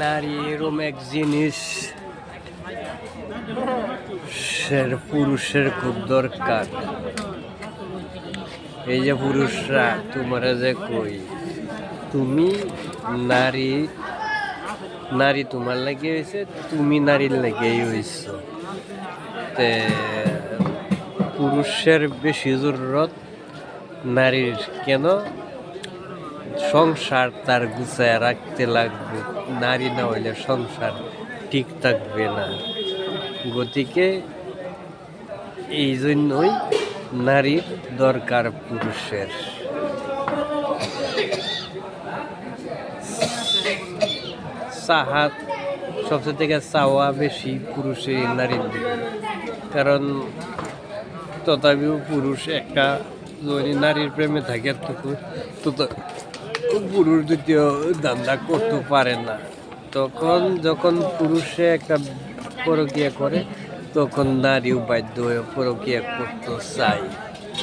নারী এরম এক জিনিস পুরুষের খুব দরকার। এই যে পুরুষরা তোমারা যে কই তুমি নারী, নারী তোমার লাগে হয়েছে, তুমি নারীর লাগেই হইছ। তে পুরুষের বেশি জরুরত নারীর। কেন? সংসার তার গুছায় রাখতে লাগবে, নারী না হইলে সংসার ঠিক থাকবে না। গতিকে এই জন্যই নারীর দরকার পুরুষের। চাহাত সবচেয়ে থেকে চাওয়া বেশি পুরুষের নারীর দিকে, কারণ তথাপিও পুরুষ একটা যদি নারীর প্রেমে থাকে তো পুরুষ দ্বিতীয় ধান্দা করতে পারে না। তখন যখন পুরুষে একটা পরকীয়া করে তখন নারীও বাধ্য হয়ে পরকীয়া করতে চায়।